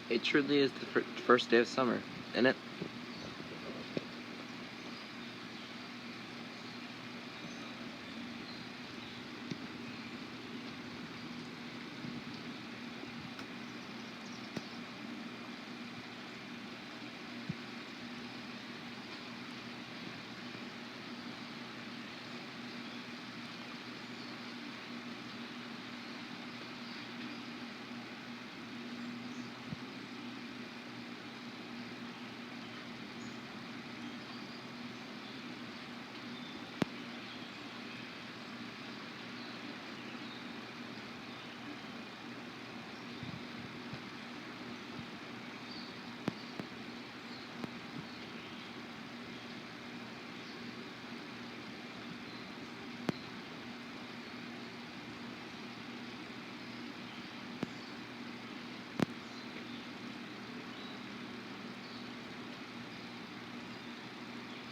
It truly is the first day of summer, isn't it?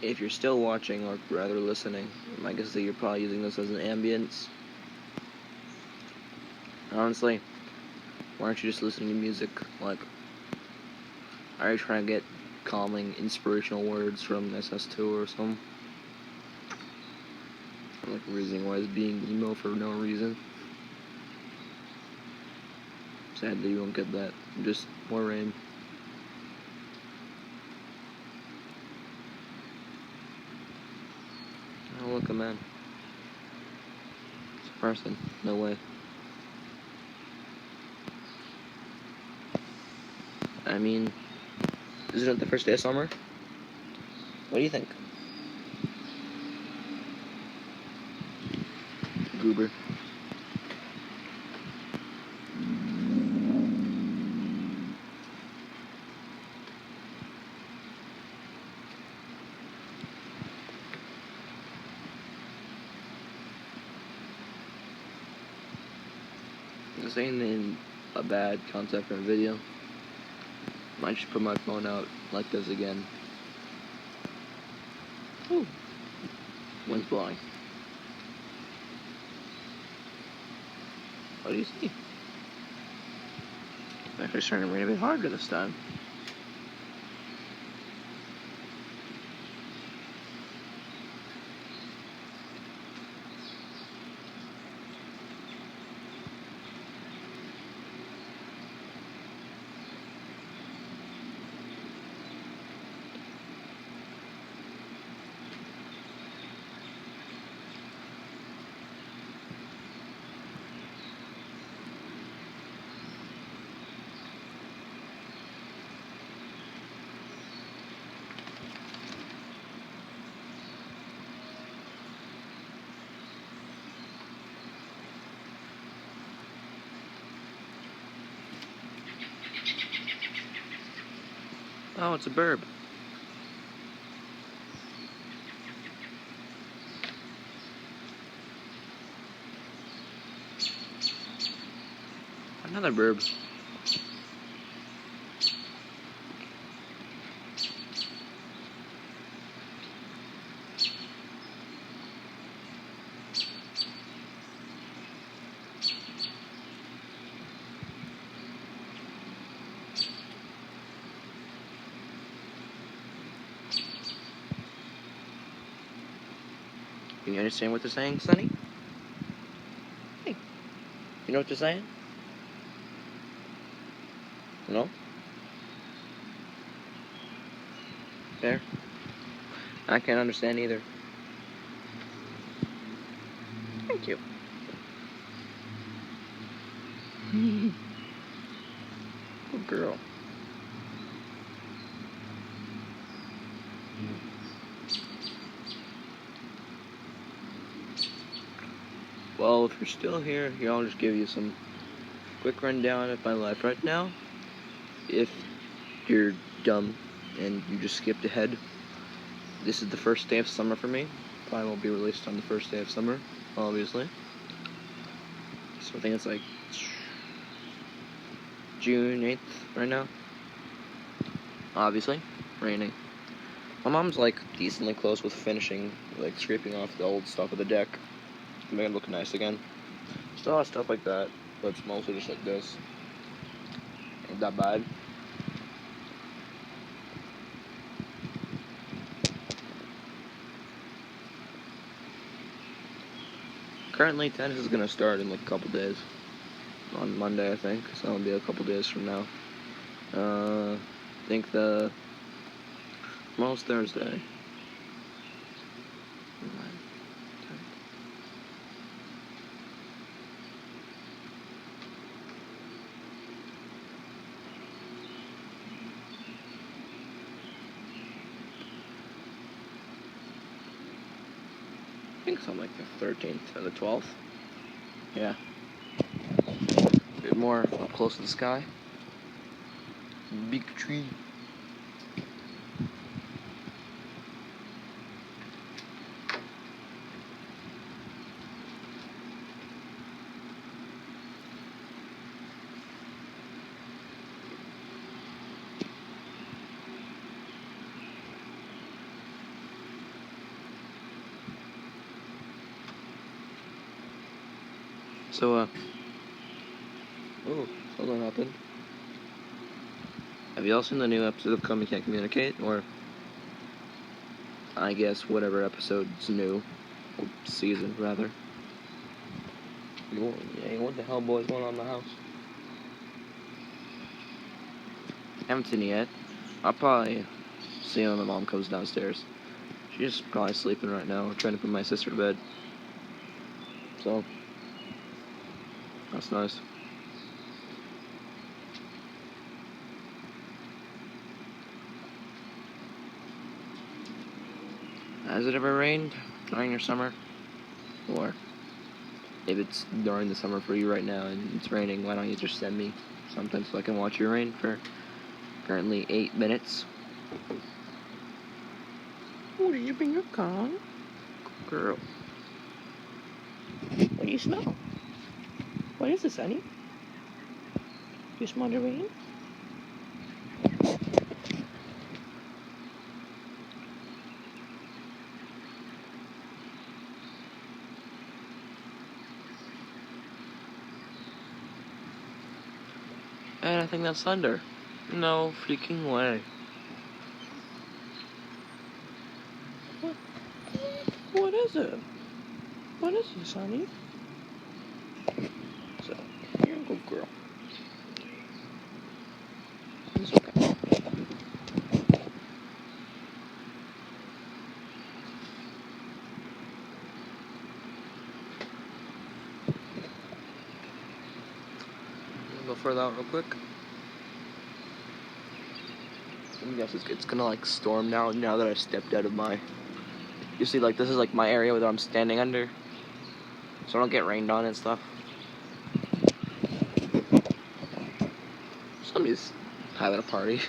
If you're still watching, or rather listening, I guess that you're probably using this as an ambience. Honestly, why aren't you just listening to music? Like, are you trying to get calming, inspirational words from SS2 or something? Like, reasoning why is being emo for no reason. Sad that you won't get that. Just more rain. Oh, look, a man. It's a person. No way. I mean, isn't it the first day of summer? What do you think? Goober. This ain't in a bad concept for a video. Might just put my phone out like this again. Ooh. Wind's blowing. What do you see? It's actually starting to rain a bit harder this time. Oh, it's a burb. Another burb. Can you understand what they're saying, Sonny? Hey, you know what they're saying? No? There? I can't understand either. Thank you. Good girl. Well, if you're still here, I'll just give you some quick rundown of my life right now. If you're dumb and you just skipped ahead, this is the first day of summer for me. Probably won't be released on the first day of summer, obviously. So I think it's like June 8th right now. Obviously, raining. My mom's like decently close with finishing, like scraping off the old stuff of the deck to make it look nice again. Still has stuff like that, but it's mostly just like this. Ain't that bad. Currently, tennis is gonna start in like a couple days. On Monday, I think. So it'll be a couple days from now. I think tomorrow's Thursday. I think it's on like the 13th or the 12th. Yeah. A bit more up close to the sky. Big tree. So, oh, something happened. Have you all seen the new episode of Come We Can't Communicate? Or, I guess, whatever episode's new. Or season, rather. What the hell, boys, going on in the house? Haven't seen it yet. I'll probably see when my mom comes downstairs. She's probably sleeping right now, trying to put my sister to bed. So, that's nice. Has it ever rained during your summer? Or if it's during the summer for you right now and it's raining, why don't you just send me something so I can watch your rain for currently 8 minutes? Oh, did you bring your car? Girl. What do you smell? What is this, honey? Do you smell the rain? And I think that's thunder. No freaking way. What is it? What is this, honey? So, you're a good girl. It's okay. Go further out real quick. I guess it's gonna like storm now that I stepped out of my. You see, like this is like my area that I'm standing under, so I don't get rained on and stuff. Somebody's having a party.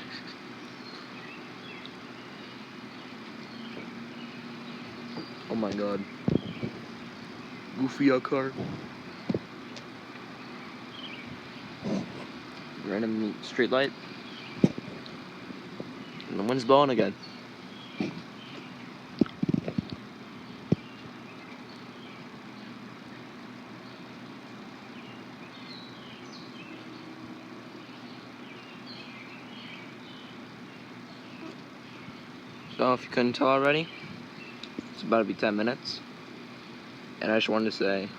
Oh my god. Goofy car. Random street light. And the wind's blowing again. So if you couldn't tell already, it's about to be 10 minutes. And I just wanted to say,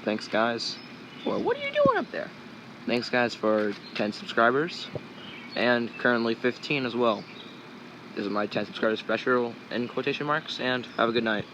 thanks guys for, what are you doing up there? Thanks guys for 10 subscribers, and currently 15 as well. This is my 10 subscribers special in quotation marks, and have a good night.